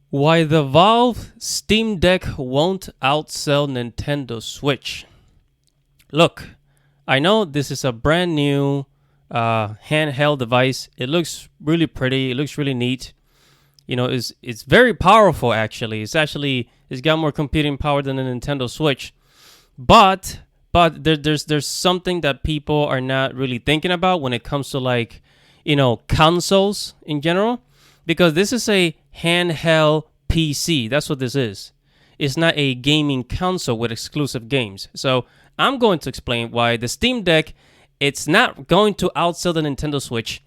Why the Valve Steam Deck won't outsell Nintendo Switch. Look, I know this is a brand new handheld device. It looks really pretty. It looks really neat. It's very powerful actually. It's got more computing power than the Nintendo Switch. But there's something that people are not really thinking about when it comes to consoles in general, because this is a handheld PC. That's what this is. It's not a gaming console with exclusive games. So I'm going to explain why the Steam Deck, it's not going to outsell the Nintendo Switch.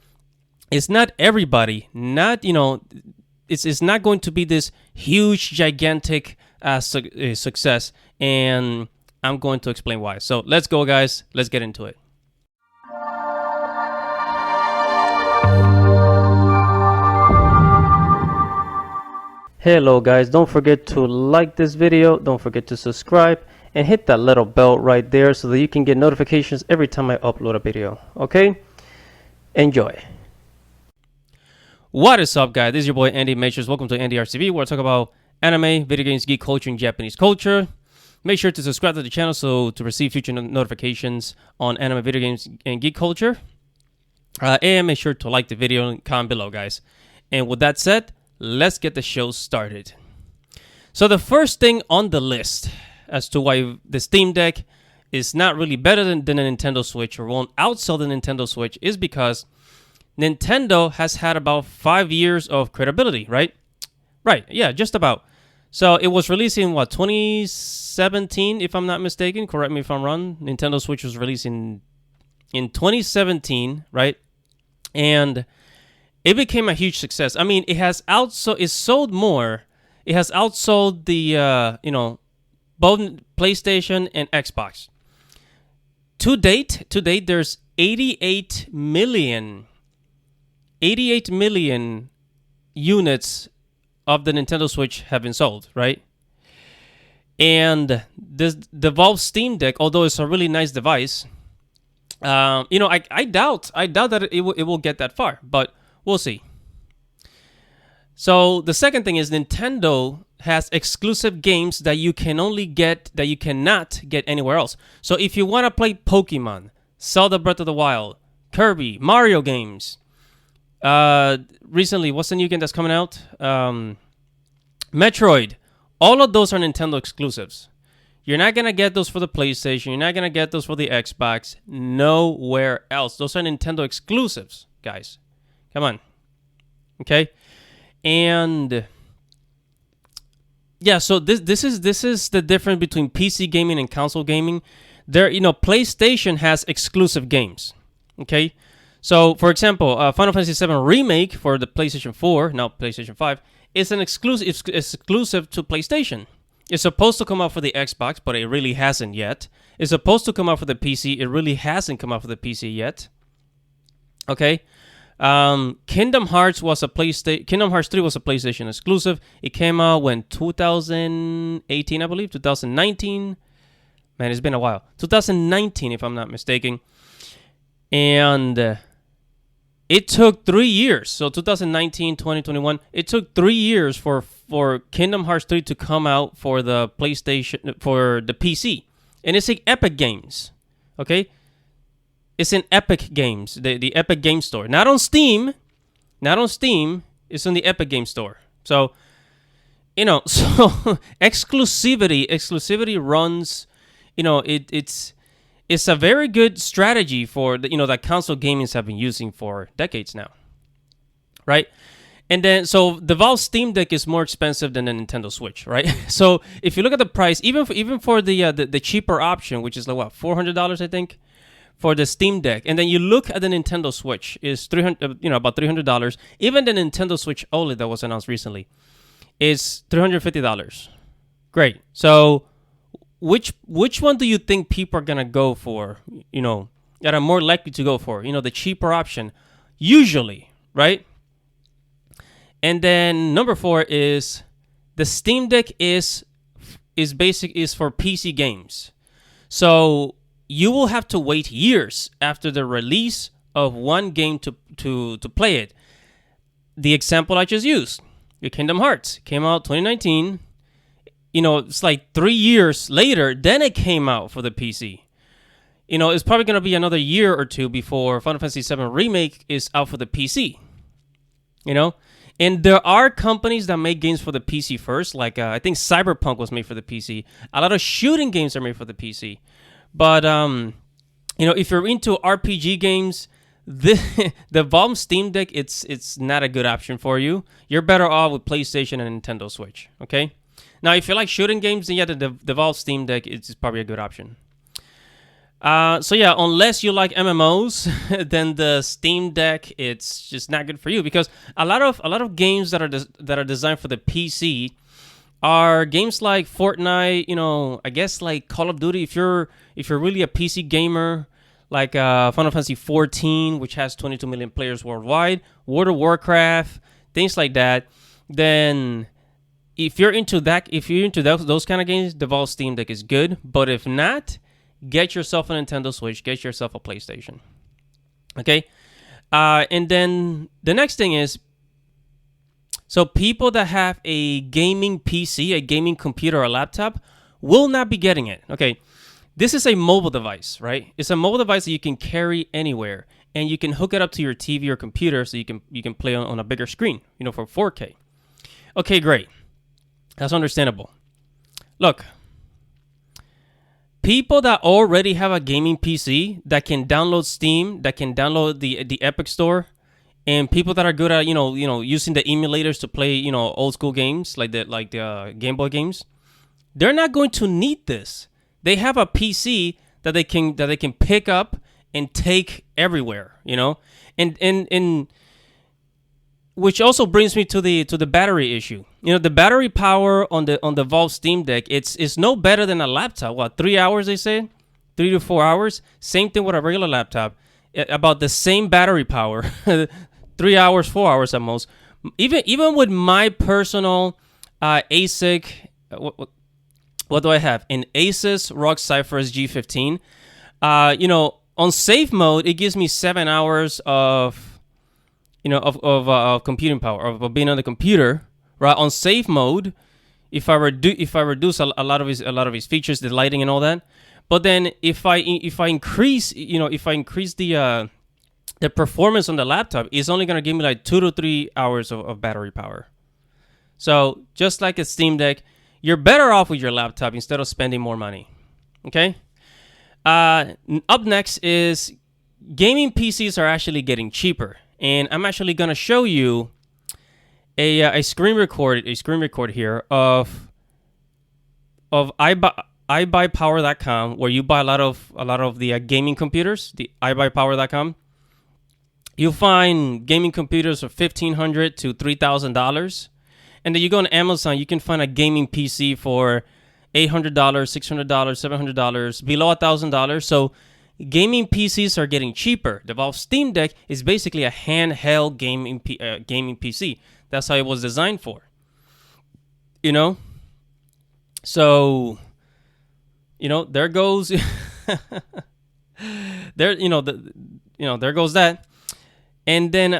It's not everybody. It's not going to be this huge, gigantic success. And I'm going to explain why. So let's go, guys. Let's get into it. Hello guys, don't forget to like this video, don't forget to subscribe, and hit that little bell right there so that you can get notifications every time I upload a video, okay? Enjoy. What is up, guys? This is your boy Andy Matrix. Welcome to Andy RCV, where I talk about anime, video games, geek culture, and Japanese culture. Make sure to subscribe to the channel to receive future notifications on anime, video games, and geek culture. And make sure to like the video and comment below, guys. And with that said, let's get the show started. So the first thing on the list as to why the Steam Deck is not really better than a Nintendo Switch or won't outsell the Nintendo Switch is because Nintendo has had about 5 years of credibility, right? Right, yeah, just about. So it was released in 2017, if I'm not mistaken. Correct me if I'm wrong. Nintendo Switch was released in 2017, right? And it became a huge success. I mean, it sold more. It has outsold the both PlayStation and Xbox. To date, there's 88 million units of the Nintendo Switch have been sold, right? And the Valve Steam Deck, although it's a really nice device, I doubt that it will get that far, but we'll see. So the second thing is Nintendo has exclusive games that you cannot get anywhere else. So if you want to play Pokemon, Zelda Breath of the Wild, Kirby, Mario games, recently, what's the new game that's coming out? Metroid. All of those are Nintendo exclusives. You're not going to get those for the PlayStation. You're not going to get those for the Xbox. Nowhere else. Those are Nintendo exclusives, guys. Come on. Okay? And yeah, so this is the difference between PC gaming and console gaming. PlayStation has exclusive games. Okay? So, for example, Final Fantasy VII Remake for the PlayStation 4, now PlayStation 5, is an exclusive to PlayStation. It's supposed to come out for the Xbox, but it really hasn't yet. It's supposed to come out for the PC. It really hasn't come out for the PC yet. Okay? Kingdom Hearts 3 was a PlayStation exclusive. It came out when 2018, I believe, 2019. Man, it's been a while. 2019, if I'm not mistaken. And it took 3 years. So 2019, 2021. It took 3 years for Kingdom Hearts 3 to come out for the PlayStation, for the PC. And it's like Epic Games. Okay? It's in Epic Games, the Epic Game Store. Not on Steam. It's in the Epic Game Store. So, so exclusivity runs, it's a very good strategy for that console gamers have been using for decades now, right? And then, so the Valve Steam Deck is more expensive than the Nintendo Switch, right? So if you look at the price, even for the cheaper option, which is like what, $400, I think, for the Steam Deck, and then you look at the Nintendo Switch, is about $300. Even the Nintendo Switch OLED that was announced recently is $350. Great. So which one do you think people are gonna go for? That are more likely to go for? The cheaper option, usually, right? And then number 4 is the Steam Deck is for PC games. So you will have to wait years after the release of one game to play it. The example I just used, Your Kingdom Hearts came out 2019. It's like 3 years later, then it came out for the PC. It's probably going to be another year or two before Final Fantasy VII Remake is out for the PC. And there are companies that make games for the PC first. Like, I think Cyberpunk was made for the PC. A lot of shooting games are made for the PC. But, if you're into RPG games, the Valve Steam Deck, it's not a good option for you. You're better off with PlayStation and Nintendo Switch, okay? Now, if you like shooting games, then yeah, the Valve Steam Deck is probably a good option. So yeah, unless you like MMOs, then the Steam Deck, it's just not good for you, because a lot of games that are designed for the PC are games like Fortnite. I guess like Call of Duty. If you're really a PC gamer, like Final Fantasy 14, which has 22 million players worldwide, World of Warcraft, things like that, then if you're into those kind of games, the Valve Steam Deck is good. But if not, get yourself a Nintendo Switch, get yourself a PlayStation. Okay? And then the next thing is, so people that have a gaming PC, a gaming computer or laptop will not be getting it. Okay? This is a mobile device, right? It's a mobile device that you can carry anywhere, and you can hook it up to your TV or computer so you can play on a bigger screen, for 4K. Okay, great. That's understandable. Look, people that already have a gaming PC that can download Steam, that can download the Epic Store, and people that are good at using the emulators to play old school games like the Game Boy games, they're not going to need this. They have a PC that they can pick up and take everywhere, and which also brings me to the battery issue. The battery power on the Valve Steam Deck, it's no better than a laptop. What, 3 hours they say? 3 to 4 hours? Same thing with a regular laptop. About the same battery power. 3 hours, 4 hours at most. Even with my personal ASIC, what do I have? An Asus ROG Zephyrus G15. On safe mode, it gives me 7 hours of computing power, of being on the computer, right? On safe mode, if I reduce a lot of his features, the lighting and all that, but then if I increase the performance on the laptop, it's only gonna give me like 2 to 3 hours of battery power. So just like a Steam Deck, you're better off with your laptop instead of spending more money. Okay. Up next is gaming PCs are actually getting cheaper. And I'm actually going to show you a screen record here of iBuyPower.com, where you buy a lot of the gaming computers, the iBuyPower.com. You'll find gaming computers for $1,500 to $3,000, and then you go on Amazon, you can find a gaming PC for $800, $600, $700, below $1,000. So gaming PCs are getting cheaper. The Valve Steam Deck is basically a handheld gaming PC. That's how it was designed for. So, there goes, there goes that. And then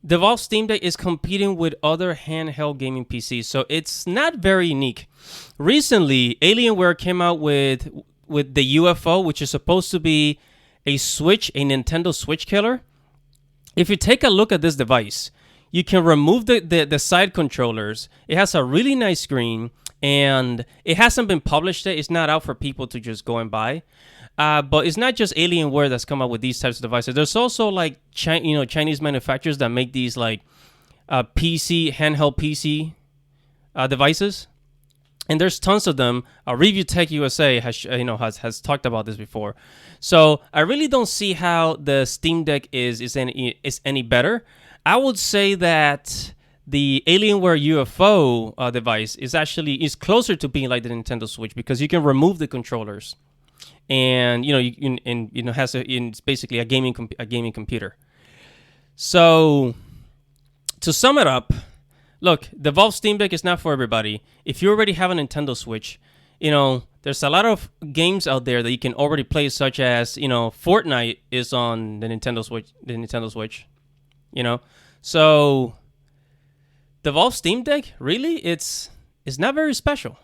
the Valve Steam Deck is competing with other handheld gaming PCs, so it's not very unique. Recently, Alienware came out with the UFO, which is supposed to be a Nintendo Switch killer. If you take a look at this device, you can remove the side controllers. It has a really nice screen, and it hasn't been published yet. It's not out for people to just go and buy. But it's not just Alienware that's come up with these types of devices. There's also like Chinese manufacturers that make these like handheld PC devices, and there's tons of them. Review Tech USA has talked about this before. So I really don't see how the Steam Deck is any better. I would say that the Alienware UFO device is closer to being like the Nintendo Switch, because you can remove the controllers. And it's basically a gaming computer. So to sum it up, look, the Valve Steam Deck is not for everybody. If you already have a Nintendo Switch, there's a lot of games out there that you can already play, such as Fortnite is on the Nintendo Switch. So The Valve Steam Deck, really? It's not very special.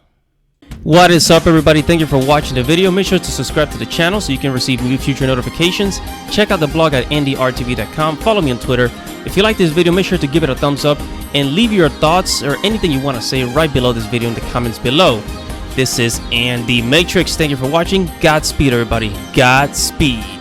What is up, everybody? Thank you for watching the video. Make sure to subscribe to the channel so you can receive new future notifications. Check out the blog at ndrtv.com. Follow me on Twitter. If you like this video, make sure to give it a thumbs up and leave your thoughts or anything you want to say right below this video in the comments below. This is Andy Matrix. Thank you for watching. Godspeed, everybody. Godspeed.